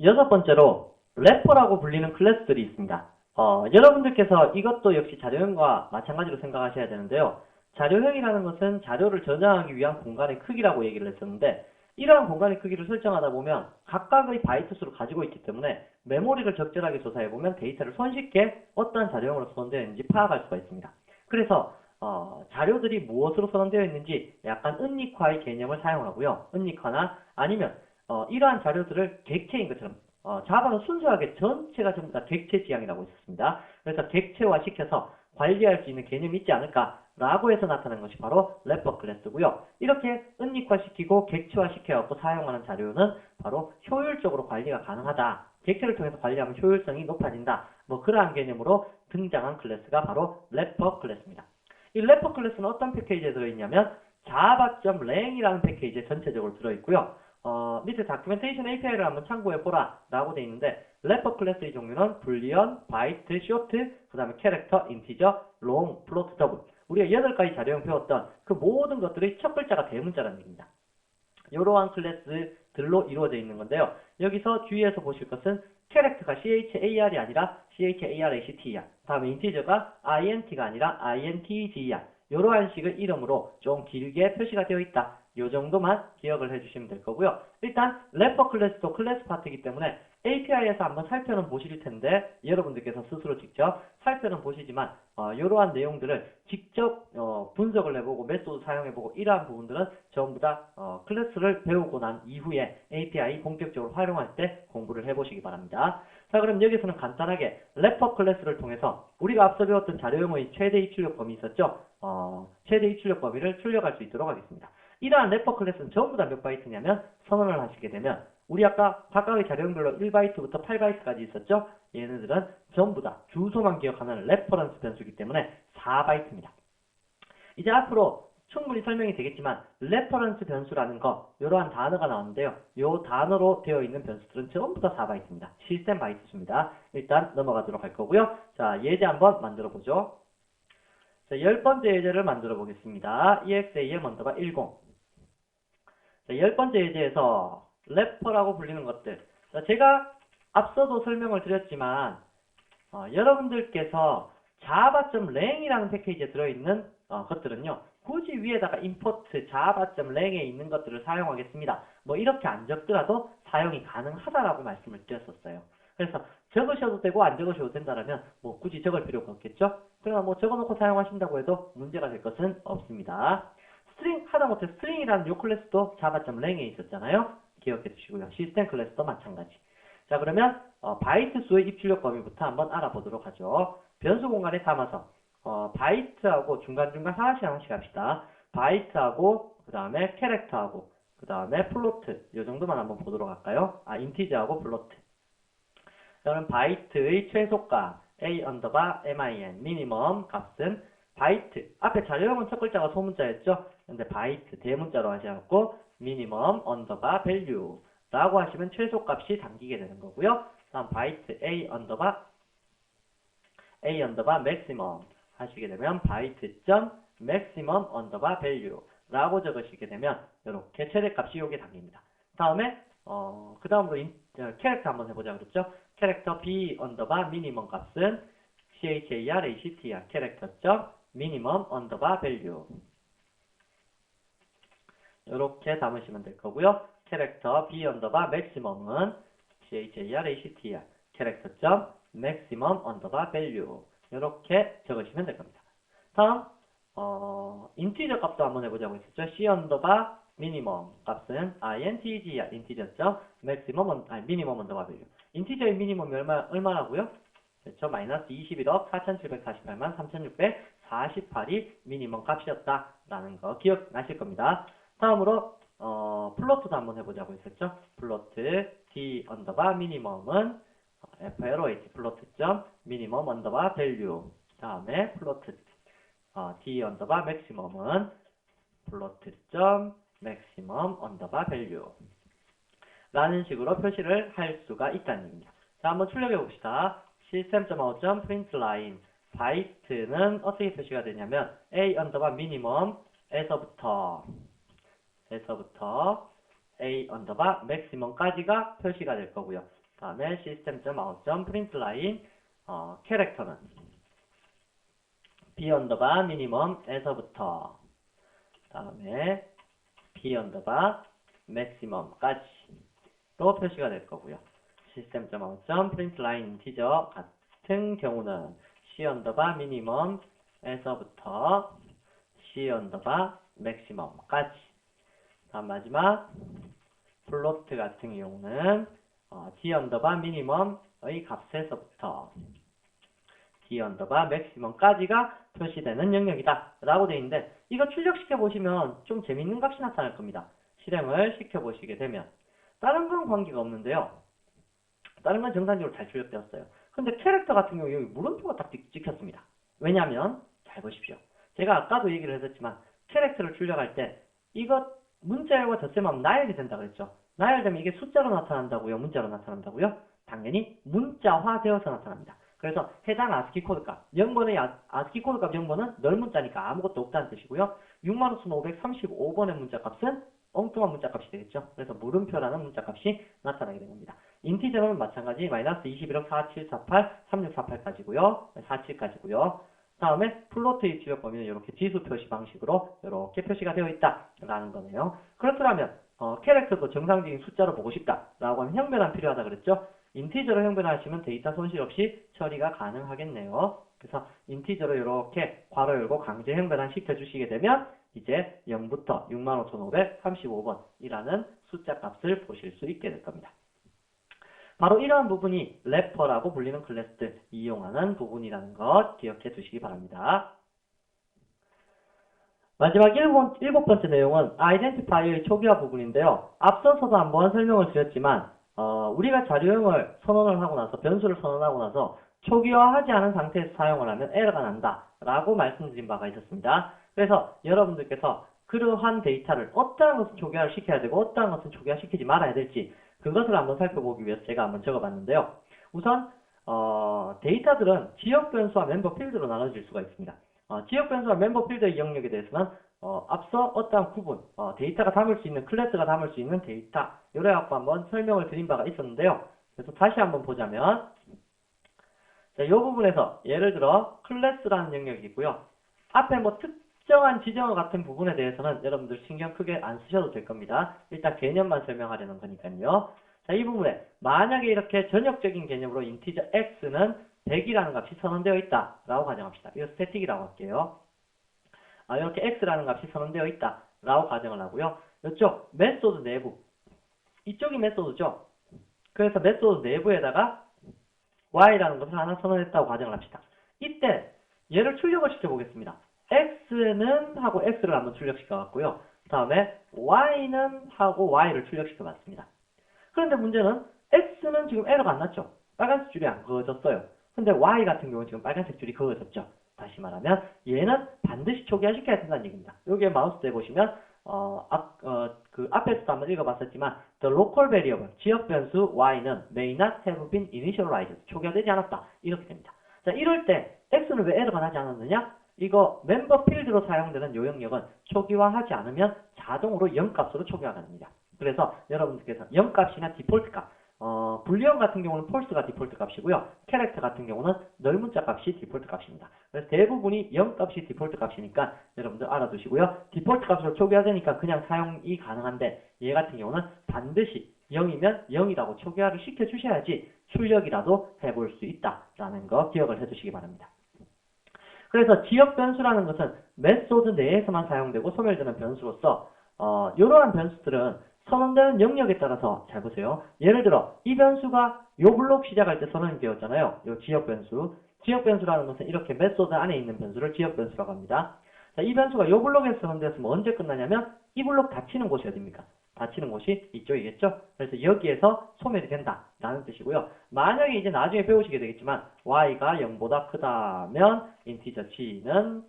여섯 번째로 래퍼라고 불리는 클래스들이 있습니다. 여러분들께서 이것도 역시 자료형과 마찬가지로 생각하셔야 되는데요. 자료형이라는 것은 자료를 저장하기 위한 공간의 크기라고 얘기를 했었는데, 이러한 공간의 크기를 설정하다 보면 각각의 바이트 수를 가지고 있기 때문에 메모리를 적절하게 조사해보면 데이터를 손쉽게 어떠한 자료형으로 선언되어 있는지 파악할 수가 있습니다. 그래서 자료들이 무엇으로 선언되어 있는지 약간 은닉화의 개념을 사용하고요. 은닉화나 아니면 이러한 자료들을 객체인 것처럼 자바는 순수하게 전체가 전부 다 객체 지향이라고 있었습니다. 그래서 객체화 시켜서 관리할 수 있는 개념이 있지 않을까라고 해서 나타난 것이 바로 래퍼 클래스고요. 이렇게 은닉화시키고 객체화시켜갖고 사용하는 자료는 바로 효율적으로 관리가 가능하다. 객체를 통해서 관리하면 효율성이 높아진다. 뭐 그러한 개념으로 등장한 클래스가 바로 래퍼 클래스입니다. 이 래퍼 클래스는 어떤 패키지에 들어있냐면 java.lang이라는 패키지에 전체적으로 들어있고요. 밑에 다큐멘테이션 API를 한번 참고해보라 라고 되어 있는데 래퍼 클래스의 종류는 불리언, 바이트, 쇼트, 그 다음에 캐릭터, 인티저, 롱, 플로트, 더블 우리가 8가지 자료형 배웠던 그 모든 것들의 첫 글자가 대문자라는 얘기입니다. 이러한 클래스들로 이루어져 있는 건데요. 여기서 주의해서 보실 것은 캐릭터가 char이 아니라 character, 다음에 인티저가 int가 아니라 intger, 이러한 식의 이름으로 좀 길게 표시가 되어 있다. 요 정도만 기억을 해주시면 될 거고요. 일단 래퍼 클래스도 클래스 파트이기 때문에 API에서 한번 살펴는 보실 텐데 여러분들께서 스스로 직접 살펴는 보시지만 이러한 내용들을 직접 분석을 해보고 메소드 사용해보고 이러한 부분들은 전부 다 클래스를 배우고 난 이후에 API 본격적으로 활용할 때 공부를 해보시기 바랍니다. 자, 그럼 여기서는 간단하게 래퍼 클래스를 통해서 우리가 앞서 배웠던 자료형의 최대 입출력 범위 있었죠? 최대 입출력 범위를 출력할 수 있도록 하겠습니다. 이러한 래퍼 클래스는 전부 다 몇 바이트냐면 선언을 하시게 되면 우리 아까 각각의 자료형별로 1바이트부터 8바이트까지 있었죠? 얘네들은 전부 다 주소만 기억하는 레퍼런스 변수이기 때문에 4바이트입니다. 이제 앞으로 충분히 설명이 되겠지만 레퍼런스 변수라는 거 이러한 단어가 나왔는데요. 이 단어로 되어 있는 변수들은 전부 다 4바이트입니다. 시스템 바이트 수입니다. 일단 넘어가도록 할 거고요. 자, 예제 한번 만들어 보죠. 자, 10번째 예제를 만들어 보겠습니다. exam 언더바 10. 자, 10번째 예제에서 래퍼라고 불리는 것들. 자, 제가 앞서도 설명을 드렸지만 여러분들께서 java.lang이라는 패키지에 들어있는 것들은요. 굳이 위에다가 import java.lang에 있는 것들을 사용하겠습니다. 뭐 이렇게 안 적더라도 사용이 가능하다라고 말씀을 드렸었어요. 그래서 적으셔도 되고 안 적으셔도 된다라면 뭐 굳이 적을 필요가 없겠죠. 그러나 뭐 적어놓고 사용하신다고 해도 문제가 될 것은 없습니다. 스트링 하다못해 스트링이라는 요 클래스도 java.lang에 있었잖아요. 기억해 두시고요. 시스템 클래스도 마찬가지. 자, 그러면 바이트 수의 입출력 범위부터 한번 알아보도록 하죠. 변수 공간에 담아서 바이트하고 중간중간 하나씩 합시다. 바이트하고 그 다음에 캐릭터하고 그 다음에 플로트 이 정도만 한번 보도록 할까요? 인티저하고 플로트. 그러면 바이트의 최소값 a 언더바 min 미니멈 값은 바이트 앞에 자료형은 첫 글자가 소문자였죠. 근데 바이트 대문자로 하셔갖고 미니멈 언더바 밸류 라고 하시면 최소값이 담기게 되는 거고요. 다음 바이트 a 언더바 맥시멈 하시게 되면 바이트 점 맥시멈 언더바 밸류 라고 적으시게 되면 이렇게 최대값이 여기에 담깁니다. 다음에 그 다음으로 캐릭터 한번 해보자 그랬죠. 캐릭터 b 언더바 미니멈 값은 character 캐릭터 점 미니멈 언더바 밸류 이렇게 담으시면 될 거고요. 캐릭터 b 언더바 맥시멈은 character 캐릭터 점 maximum 언더바 value 이렇게 적으시면 될 겁니다. 다음 인티저 값도 한번 해보자고 했었죠. c 언더바 minimum 값은 intger 인티저 점 maximum minimum 언더바 value 인티저의 미니멈이 얼마라고요? 그렇죠. 마이너스 21억 4748만 3648이 미니멈 값이었다라는 거 기억나실 겁니다. 다음으로 플로트도 한번 해보자고 했었죠. 플로트 d 언더바 미니멈은 FLOH 플로트 점 미니멈 언더바 밸류 다음에 플로트 d 언더바 맥시멈은 플로트 점 맥시멈 언더바 밸류 라는 식으로 표시를 할 수가 있다는 얘기입니다. 자, 한번 출력해 봅시다. system.out.println 바이트는 어떻게 표시가 되냐면 a 언더바 미니멈 에서부터 a 언더바 맥시멈까지가 표시가 될 거고요. 다음에 system.out.println 캐릭터는 b 언더바 미니멈에서부터 다음에 b 언더바 맥시멈까지로 표시가 될 거고요. system.out.println 인티저 같은 경우는 c 언더바 미니멈에서부터 c 언더바 맥시멈까지. 다음 마지막 플로트 같은 경우는 d 언더바 미니멈의 값에서부터 d 언더바 맥시멈까지가 표시되는 영역이다 라고 되어 있는데, 이거 출력시켜 보시면 좀 재밌는 값이 나타날 겁니다. 실행을 시켜 보시게 되면 다른 건 관계가 없는데요, 다른 건 정상적으로 잘 출력되었어요. 근데 캐릭터 같은 경우 여기 물음표가 딱 찍혔습니다. 왜냐면 잘 보십시오, 제가 아까도 얘기를 했었지만 캐릭터를 출력할 때 이거 문자열과 덧셈하면 나열이 된다 그랬죠. 나열되면 이게 숫자로 나타난다고요, 문자로 나타난다고요? 당연히 문자화되어서 나타납니다. 그래서 해당 아스키 코드 값 0번의 아스키 코드 값 0번은 널 문자니까 아무것도 없다는 뜻이고요. 65,535번의 문자 값은 엉뚱한 문자 값이 되겠죠. 그래서 물음표라는 문자 값이 나타나게 된 겁니다. 인티저는 마찬가지 마이너스 21억 4748 3648까지고요. 47까지고요. 다음에 플로트의 출력 범위는 이렇게 지수 표시 방식으로 이렇게 표시가 되어 있다라는 거네요. 그렇더라면 캐릭터도 정상적인 숫자로 보고 싶다라고 하면 형변환 필요하다 그랬죠. 인티저로 형변하시면 데이터 손실 없이 처리가 가능하겠네요. 그래서 인티저로 이렇게 괄호 열고 강제 형변환 시켜주시게 되면 이제 0부터 65,535번이라는 숫자 값을 보실 수 있게 될 겁니다. 바로 이러한 부분이 래퍼라고 불리는 클래스들 이용하는 부분이라는 것 기억해 두시기 바랍니다. 마지막 7번째 내용은 아이덴티파이어의 초기화 부분인데요. 앞서서도 한번 설명을 드렸지만 우리가 자료형을 선언을 하고 나서 변수를 선언하고 나서 초기화하지 않은 상태에서 사용을 하면 에러가 난다 라고 말씀드린 바가 있었습니다. 그래서 여러분들께서 그러한 데이터를 어떠한 것은 초기화를 시켜야 되고 어떠한 것은 초기화시키지 말아야 될지 그것을 한번 살펴보기 위해서 제가 한번 적어봤는데요. 우선 데이터들은 지역 변수와 멤버 필드로 나눠질 수가 있습니다. 지역 변수와 멤버 필드의 영역에 대해서는 앞서 어떠한 구분, 데이터가 담을 수 있는, 클래스가 담을 수 있는 데이터 요래 갖고 한번 설명을 드린 바가 있었는데요. 그래서 다시 한번 보자면 자, 이 부분에서 예를 들어 클래스라는 영역이 있고요. 앞에 뭐 특정한 지정어 같은 부분에 대해서는 여러분들 신경 크게 안 쓰셔도 될 겁니다. 일단 개념만 설명하려는 거니까요. 자, 이 부분에 만약에 이렇게 전역적인 개념으로 인티저 x는 100이라는 값이 선언되어 있다라고 가정합시다. 이거 스태틱이라고 할게요. 이렇게 x라는 값이 선언되어 있다라고 가정을 하고요. 이쪽 메소드 내부, 이쪽이 메소드죠. 그래서 메소드 내부에다가 y라는 것을 하나 선언했다고 가정을 합시다. 이때 얘를 출력을 시켜보겠습니다. x는 하고 x를 한번 출력시켜봤고요. 그 다음에 y는 하고 y를 출력시켜봤습니다. 그런데 문제는 x는 지금 에러가 안 났죠. 빨간색 줄이 안 그어졌어요. 근데 y 같은 경우는 지금 빨간색 줄이 그어졌죠. 다시 말하면 얘는 반드시 초기화시켜야 된다는 얘기입니다. 여기에 마우스 대보시면 그 앞에서도 한번 읽어봤었지만 the local variable, 지역 변수 y는 may not have been initialized, 초기화되지 않았다. 이렇게 됩니다. 자, 이럴 때 x는 왜 에러가 나지 않았느냐? 이거 멤버 필드로 사용되는 요 영역은 초기화하지 않으면 자동으로 0값으로 초기화가 됩니다. 그래서 여러분들께서 0값이나 디폴트 값, 불리언 같은 경우는 false가 디폴트 값이고요. 캐릭터 같은 경우는 널 문자 값이 디폴트 값입니다. 그래서 대부분이 0값이 디폴트 값이니까 여러분들 알아두시고요. 디폴트 값으로 초기화되니까 그냥 사용이 가능한데 얘 같은 경우는 반드시 0이면 0이라고 초기화를 시켜주셔야지 출력이라도 해볼 수 있다라는 거 기억을 해두시기 바랍니다. 그래서 지역 변수라는 것은 메소드 내에서만 사용되고 소멸되는 변수로서 이러한 변수들은 선언되는 영역에 따라서 잘 보세요. 예를 들어 이 변수가 요 블록 시작할 때 선언이 되었잖아요. 요 지역 변수. 지역 변수라는 것은 이렇게 메소드 안에 있는 변수를 지역 변수라고 합니다. 자, 이 변수가 요 블록에서 선언되었으면 언제 끝나냐면 이 블록 닫히는 곳이 어디입니까? 닫히는 곳이 이쪽이겠죠? 그래서 여기에서 소멸이 된다라는 뜻이고요. 만약에 이제 나중에 배우시게 되겠지만 y가 0보다 크다면 인티저 g는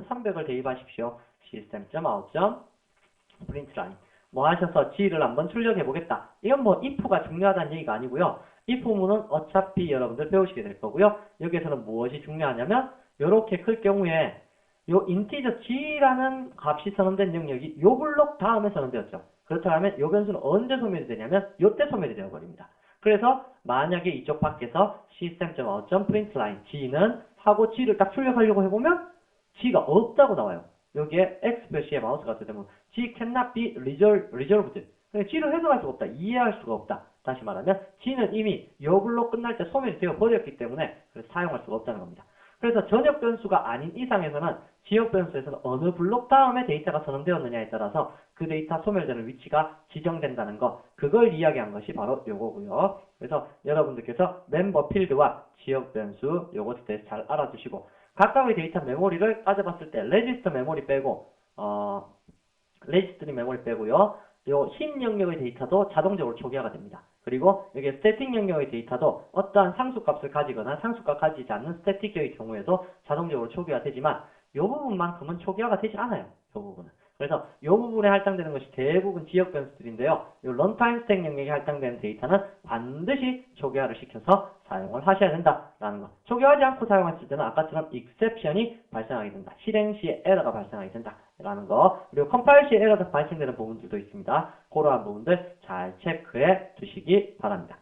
300을 대입하십시오. system.out.println 뭐 하셔서 g를 한번 출력해 보겠다. 이건 뭐 if가 중요하다는 얘기가 아니고요. if 부분은 어차피 여러분들 배우시게 될 거고요. 여기에서는 무엇이 중요하냐면 이렇게 클 경우에 요 인티저 g라는 값이 선언된 영역이 요 블록 다음에 선언되었죠. 그렇다면 이 변수는 언제 소멸이 되냐면 이때 소멸이 되어버립니다. 그래서 만약에 이쪽 밖에서 system.out.println g는 하고 g를 딱 출력하려고 해보면 g가 없다고 나와요. 여기에 x 표시에 마우스가 되면 g cannot be resolved. g를 해석할 수가 없다. 이해할 수가 없다. 다시 말하면 g는 이미 이 블록 끝날 때 소멸이 되어 버렸기 때문에 그래서 사용할 수가 없다는 겁니다. 그래서 전역 변수가 아닌 이상에서는 지역 변수에서는 어느 블록 다음에 데이터가 선언되었느냐에 따라서 그 데이터 소멸되는 위치가 지정된다는 거, 그걸 이야기한 것이 바로 요거고요. 그래서 여러분들께서 멤버 필드와 지역 변수 요것에 대해서 잘 알아두시고 각각의 데이터 메모리를 따져봤을 때 레지스터 메모리 빼고 레지스트리 메모리 빼고요. 요 흰 영역의 데이터도 자동적으로 초기화가 됩니다. 그리고 여기 스태틱 영역의 데이터도 어떠한 상수값을 가지거나 상수값 가지지 않는 스태틱의 경우에도 자동적으로 초기화 되지만 이 부분만큼은 초기화가 되지 않아요. 이 부분은. 그래서 이 부분에 할당되는 것이 대부분 지역 변수들인데요. 이 런타임 스택 영역에 할당되는 데이터는 반드시 초기화를 시켜서 사용을 하셔야 된다라는 거. 초기화하지 않고 사용했을 때는 아까처럼 exception이 발생하게 된다. 실행 시에 에러가 발생하게 된다라는 거. 그리고 컴파일 시에 에러가 발생되는 부분들도 있습니다. 그러한 부분들 잘 체크해 두시기 바랍니다.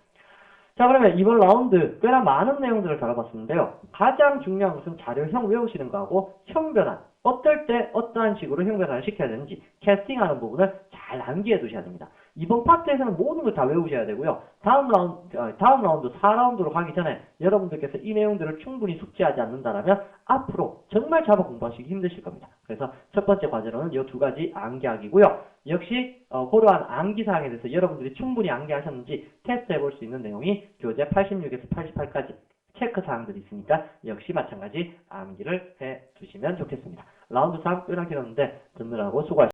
자, 그러면 이번 라운드 꽤나 많은 내용들을 다뤄봤었는데요. 가장 중요한 것은 자료형 외우시는 거하고 형 변환, 어떨 때 어떠한 식으로 형 변환을 시켜야 되는지 캐스팅하는 부분을 잘 암기해 두셔야 됩니다. 이번 파트에서는 모든 걸 다 외우셔야 되고요. 다음 라운드 4라운드로 가기 전에 여러분들께서 이 내용들을 충분히 숙지하지 않는다면 앞으로 정말 자바 공부하시기 힘드실 겁니다. 그래서 첫 번째 과제로는 이 두 가지 암기하기고요. 역시 그러한 암기사항에 대해서 여러분들이 충분히 암기하셨는지 테스트해 볼 수 있는 내용이 교재 86에서 88까지 체크사항들이 있으니까 역시 마찬가지 암기를 해 두시면 좋겠습니다. 라운드 3 꽤나 길었는데 듣느라고 수고하셨습니다.